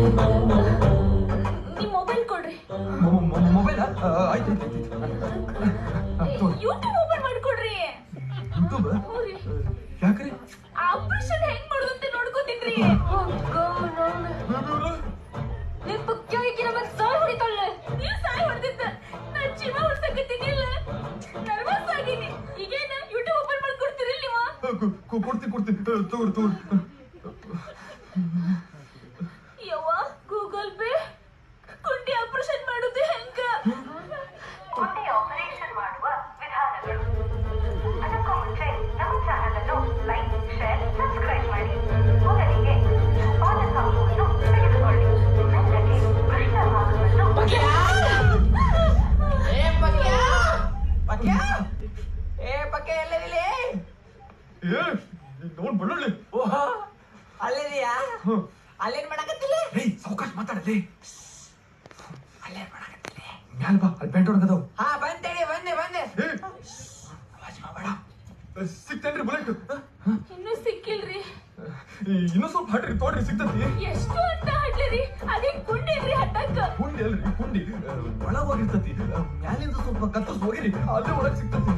ನಿಮ್ ಮೊಬೈಲ್ ಕೊಡ್ರಿ. ಮೊಬೈಲ್ ಆಯ್ತು ಯೂಟ್ಯೂಬ್ ಓಪನ್ ಮಾಡ್ಕೊಡ್ರಿ. ಯೂಟ್ಯೂಬ್ ಯಾಕ್ರಿ? ಆಪರೇಷನ್ ಹೆಂಗ್ ಮಾಡೋದಂತ ನೋಡ್ಕೋತೀನ್ರಿ. ನಿನ್ ಪಕ್ಕ ನಮಗ್ ಸಾಯ್ ಹೊಡಿತಾಳೆ. ನೀವ್ ಸಾಯ್ ಹೊಡೆದಿದ್ದ ನಾನ್ ಜೀವ ಹೊಡ್ಸಕತ್ತೀನಿಲ್ಲ. ನರ್ವಸ್ ಆಗೀನಿ. ಈಗೇನ ಯೂಟ್ಯೂಬ್ ಓಪನ್ ಮಾಡ್ಕೊಡ್ತೀರಿ ನೀವ? ಕೊಡ್ತೀನಿ ತಗೋರಿ. ಯವ್ವ ಗೂಗಲ್ ಪೇ ಕುಂಡಿ ಆಪರೇಷನ್ ಮಾಡೋದು ಹೆಂಗ? ಕುಂಡಿ ಆಪರೇಷನ್ ಮಾಡುವ ವಿಧಾನಗಳು. ಅದಕ್ಕೂ ಮುಂಚೆ ನಮ್ಮ ಚಾನೆಲ್ ಅನ್ನು ಲೈಕ್, ಶೇರ್, ಸಬ್ಸ್ಕ್ರೈಬ್ ಮಾಡಿ. ಮೊದಲಿಗೆ ಪಾದಕಾಂಬವನ್ನು ತೆಗೆದುಕೊಳ್ಳಿ. ಮೆಲ್ಲಗೆ ಕೃಷ್ಣ ಭಾಗವನ್ನು ನೋಡ್ ಬಳ್ಳುಳ್ಳಿ. ಓಹೋ ಅಲ್ಲಿದೆಯಾ? ಅಲ್ಲೇನ್ ಮಾಡಕತ್ತಿಲ್ಲ? ಸಾವಕಾಶ ಮಾತಾಡಲಿ. ಅಲ್ಲೇನ್ ಮಾಡಕತ್ತಿಲ್ಲ? ಮ್ಯಾಲ್ ಬಾ, ಅಲ್ಲಿ ಪೆಂಟ್ ಹೊಡ್ಕದವ್. ಹಾ ಬಂದೆ ಅವಾಜ್ ಮಾಡಬೇಡ. ಸಿಕ್ತೇನ್ರಿ ಬುಲೆಟ್? ಇನ್ನೂ ಸಿಕ್ಕಿಲ್ರಿ. ಇನ್ನೂ ಸ್ವಲ್ಪ ಹಾಡ್ರಿ, ತೋಡ್ರಿ ಸಿಗ್ತತಿ. ಎಷ್ಟು ಅಂತ ಹಾಡ್ಲಿರಿ? ಅದೇ ಕುಂಡಿ ಇಲ್ರಿ ಹಟ್ಟಕ್ಕ. ಕುಂಡಿ ಅಲ್ರಿ, ಕುಂಡಿ ಒಳಗ್ ಹೋಗಿರ್ತತಿ. ಮ್ಯಾಲಿಂದ ಸ್ವಲ್ಪ ಕತ್ತರಿಸಿ ಹೋಗಿರಿ, ಅಲ್ಲೇ ಒಳಗ್ ಸಿಗ್ತತಿ.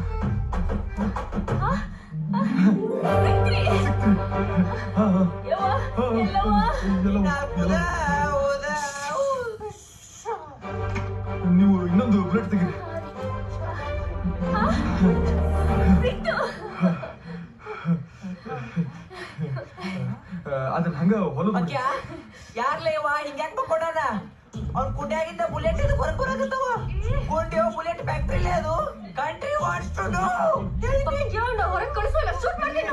ಸಿಕ್ತ್ರಿ? ಹಾ ಯವ್ವ ಎಲ್ಲವ್ವ? ನೀವು ಇನ್ನೊಂದು ಬುಲೆಟ್ ತೆಗೀರಿ. ಸಿಕ್ತು. ಅದನ್ನ ಹಂಗ ಹೊಲದ ಯಾರ್ಲೇವ ಹಿಂಗ್ಯಾಕ್ ಕೊಡೋಣ? ಅವ್ನ ಕುಂಡ್ಯಾಗಿಂದ ಬುಲೆಟ್ ಇದು ಹೊರಗತ್ತಾವ. ಕುಂಡಿ ಬುಲೆಟ್ ಫ್ಯಾಕ್ಟ್ರಿಲೇ ಅದು. Country what's to do. ಹೊರಗೆ ಕಳಿಸೋಲ್ಲ, ಶೂಟ್ ಮಾಡಿ.